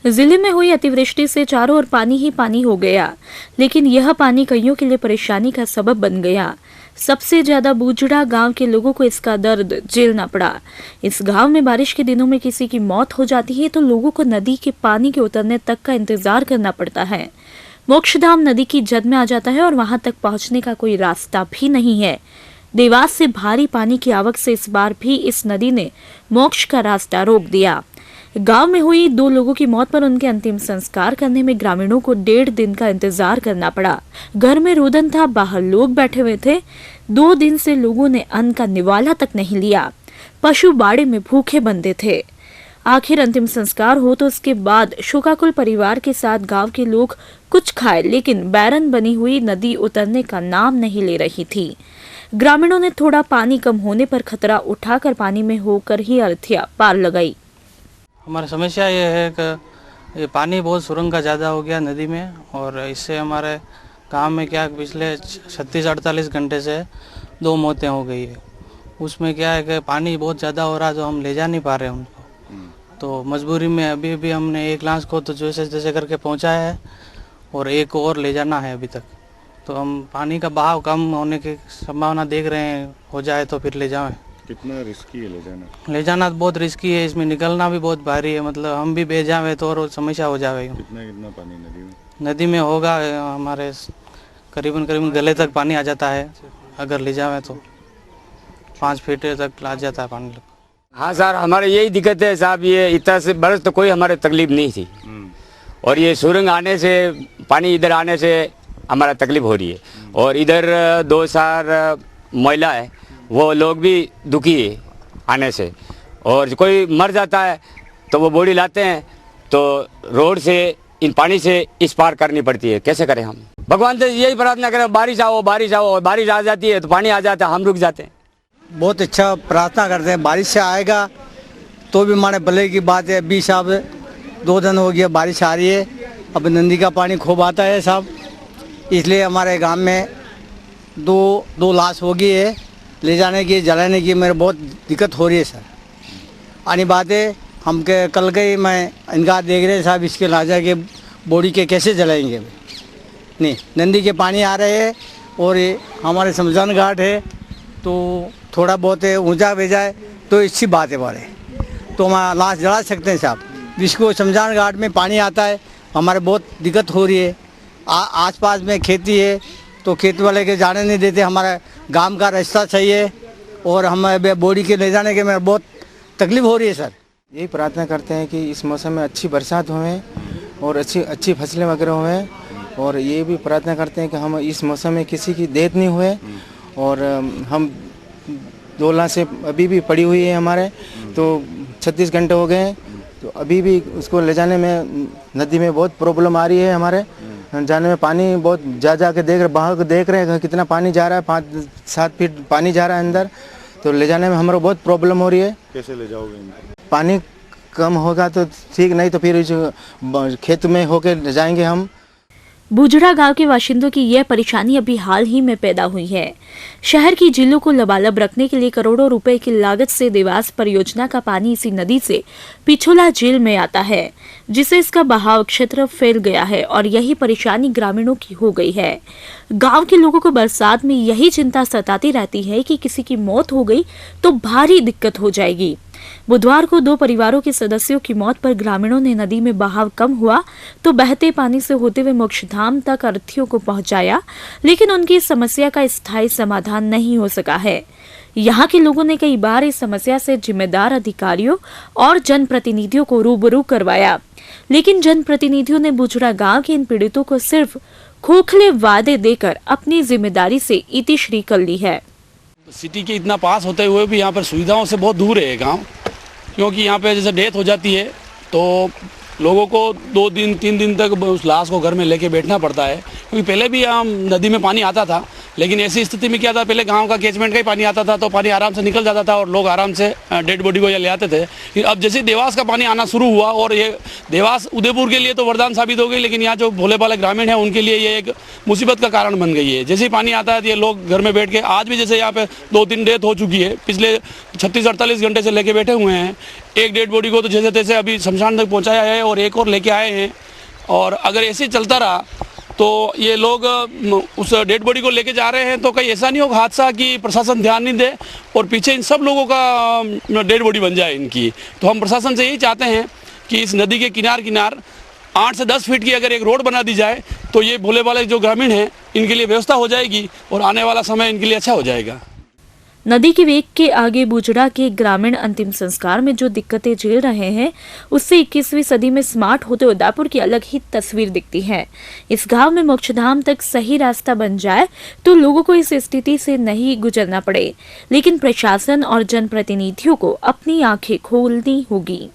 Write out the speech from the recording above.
जिले में हुई अतिवृष्टि से चारों ओर पानी ही पानी हो गया, लेकिन यह पानी कईयों के लिए परेशानी का सबब बन गया। सबसे ज्यादा बूजड़ा गांव के लोगों को इसका दर्द झेलना पड़ा। इस गांव में बारिश के दिनों में किसी की मौत हो जाती है तो लोगों को नदी के पानी के उतरने तक का इंतजार करना पड़ता है। मोक्षधाम नदी की जद में आ जाता है और वहां तक पहुंचने का कोई रास्ता भी नहीं है। देवास से भारी पानी की आवक से इस बार भी इस नदी ने मोक्ष का रास्ता रोक दिया। गांव में हुई 2 लोगों की मौत पर उनके अंतिम संस्कार करने में ग्रामीणों को 1.5 दिन का इंतजार करना पड़ा। घर में रुदन था, बाहर लोग बैठे हुए थे। 2 दिन से लोगों ने अन्न का निवाला तक नहीं लिया। पशु बाड़े में भूखे बंधे थे। आखिर अंतिम संस्कार हो तो उसके बाद शोकाकुल परिवार के साथ गांव के लोग कुछ खाए, लेकिन बैरन बनी हुई नदी उतरने का नाम नहीं ले रही थी। ग्रामीणों ने थोड़ा पानी कम होने पर खतरा उठाकर पानी में होकर ही अर्थ्या पार लगाई। हमारी समस्या ये है कि ये पानी बहुत सुरंग का ज़्यादा हो गया नदी में, और इससे हमारे गांव में क्या पिछले 36-48 घंटे से 2 मौतें हो गई है। उसमें क्या है कि पानी बहुत ज़्यादा हो रहा है, जो हम ले जा नहीं पा रहे उनको। तो मजबूरी में अभी भी हमने एक लाश को तो जैसे जैसे करके पहुंचाया है, और एक और ले जाना है अभी तक। तो हम पानी का बहाव कम होने की संभावना देख रहे हैं, हो जाए तो फिर ले जाएं। कितना रिस्की है ले जाना? ले जाना बहुत रिस्की है, इसमें निकलना भी बहुत भारी है। मतलब हम भी बह जावे तो और समस्या हो जावे। कितना पानी नदी में? नदी में होगा हमारे करीबन गले तक पानी आ जाता है। अगर ले जावे तो 5 फीट तक आ जाता है पानी। हाँ सर, हमारे यही दिक्कत है साहब। ये इतना से बरस तो कोई हमारे तकलीफ नहीं थी, और ये सुरंग आने से, पानी इधर आने से हमारा तकलीफ हो रही है। और इधर 2-4 महिला है, वो लोग भी दुखी है आने से। और कोई मर जाता है तो वो बॉडी लाते हैं, तो रोड से इन पानी से इस पार करनी पड़ती है। कैसे करें हम? भगवान से यही प्रार्थना करें, बारिश आओ, बारिश आओ। और बारिश आ जाती है तो पानी आ जाता है, हम रुक जाते हैं। बहुत अच्छा प्रार्थना करते हैं, बारिश से आएगा तो भी हमारे भले की बात है। अभी साहब 2 दिन हो गया बारिश आ रही है, अब नदी का पानी खूब आता है साहब, इसलिए हमारे गांव में 2 लाश हो गई है। ले जाने की, जलाने की मेरे बहुत दिक्कत हो रही है सर। आनी बात है, हम के कल के ही मैं इनका देख रहे साहब, इसके राजा के बॉडी के कैसे जलाएंगे? नहीं, नदी के पानी आ रहे हैं, और ये हमारे शमशान घाट है तो थोड़ा बहुत ऊंचा भेजा जाए तो अच्छी बात है बारे, तो हम लाश जला सकते हैं साहब। जिसको शमशान घाट में पानी आता है, हमारे बहुत दिक्कत हो रही है। आसपास में खेती है तो खेत वाले के जाने नहीं देते। हमारा गांव का रास्ता चाहिए, और हम बॉडी के ले जाने के में बहुत तकलीफ हो रही है सर। यही प्रार्थना करते हैं कि इस मौसम में अच्छी बरसात होवे और अच्छी फसलें वगैरह होवे, और ये भी प्रार्थना करते हैं कि हम इस मौसम में किसी की डेथ नहीं हुए। और हम 2 लाशें अभी भी पड़ी हुई है हमारे, तो 36 घंटे हो गए हैं, तो अभी भी उसको ले जाने में नदी में बहुत प्रॉब्लम आ रही है। हमारे जाने में पानी बहुत जा के देख रहे हैं कितना पानी जा रहा है, 5-7 फीट पानी जा रहा है अंदर, तो ले जाने में हमारा बहुत प्रॉब्लम हो रही है। कैसे ले जाओगे इनको? पानी कम होगा तो ठीक, नहीं तो फिर खेत में होके ले जाएंगे हम। बूजड़ा गांव के बाशिंदों की यह परेशानी अभी हाल ही में पैदा हुई है। शहर की झीलों को लबालब रखने के लिए करोड़ों रुपए की लागत से देवास परियोजना का पानी इसी नदी से पिछोला झील में आता है, जिससे इसका बहाव क्षेत्र फैल गया है, और यही परेशानी ग्रामीणों की हो गई है। गांव के लोगों को बरसात में यही चिंता सताती रहती है कि किसी की मौत हो गई तो भारी दिक्कत हो जाएगी। बुधवार को 2 परिवारों के सदस्यों की मौत पर ग्रामीणों ने नदी में बहाव कम हुआ तो बहते पानी से होते हुए मोक्षधाम तक अर्थीयों को पहुंचाया, लेकिन उनकी समस्या का स्थायी समाधान नहीं हो सका है। यहाँ के लोगों ने कई बार इस समस्या से जिम्मेदार अधिकारियों और जनप्रतिनिधियों को रूबरू करवाया, लेकिन जनप्रतिनिधियों ने बूजड़ा गांव के इन पीड़ितों को सिर्फ खोखले वादे देकर अपनी जिम्मेदारी से इतिश्री कर ली है। सिटी के इतना पास होते हुए भी यहाँ पर सुविधाओं से बहुत दूर है गांव, क्योंकि यहाँ पे जैसे डेथ हो जाती है तो लोगों को 2 दिन 3 दिन तक उस लाश को घर में लेके बैठना पड़ता है। क्योंकि पहले भी यहाँ नदी में पानी आता था, लेकिन ऐसी स्थिति में क्या था, पहले गांव का कैचमेंट का ही पानी आता था तो पानी आराम से निकल जाता था और लोग आराम से डेड बॉडी को यहाँ ले आते थे। फिर अब जैसे देवास का पानी आना शुरू हुआ, और ये देवास उदयपुर के लिए तो वरदान साबित हो गई, लेकिन यहाँ जो भोले भाले ग्रामीण हैं उनके लिए ये एक मुसीबत का कारण बन गई है। जैसे ही पानी आता है तो ये लोग घर में बैठ के, आज भी जैसे यहाँ पे 2-3 डेथ हो चुकी है, पिछले 36-48 घंटे से लेके बैठे हुए हैं। एक डेड बॉडी को तो जैसे तैसे अभी शमशान तक पहुँचाया है और एक और लेके आए हैं, और अगर ऐसे चलता रहा तो ये लोग उस डेड बॉडी को लेके जा रहे हैं तो कहीं ऐसा नहीं होगा हादसा कि प्रशासन ध्यान नहीं दे और पीछे इन सब लोगों का डेड बॉडी बन जाए इनकी। तो हम प्रशासन से यही चाहते हैं कि इस नदी के किनार 8 से 10 फीट की अगर एक रोड बना दी जाए तो ये भोले भाले जो ग्रामीण हैं इनके लिए व्यवस्था हो जाएगी और आने वाला समय इनके लिए अच्छा हो जाएगा। नदी के वेग के आगे बूजड़ा के ग्रामीण अंतिम संस्कार में जो दिक्कतें झेल रहे हैं, उससे 21वीं सदी में स्मार्ट होते उदयपुर की अलग ही तस्वीर दिखती है। इस गांव में मोक्षधाम तक सही रास्ता बन जाए तो लोगों को इस स्थिति से नहीं गुजरना पड़े, लेकिन प्रशासन और जनप्रतिनिधियों को अपनी आंखें खोलनी होगी।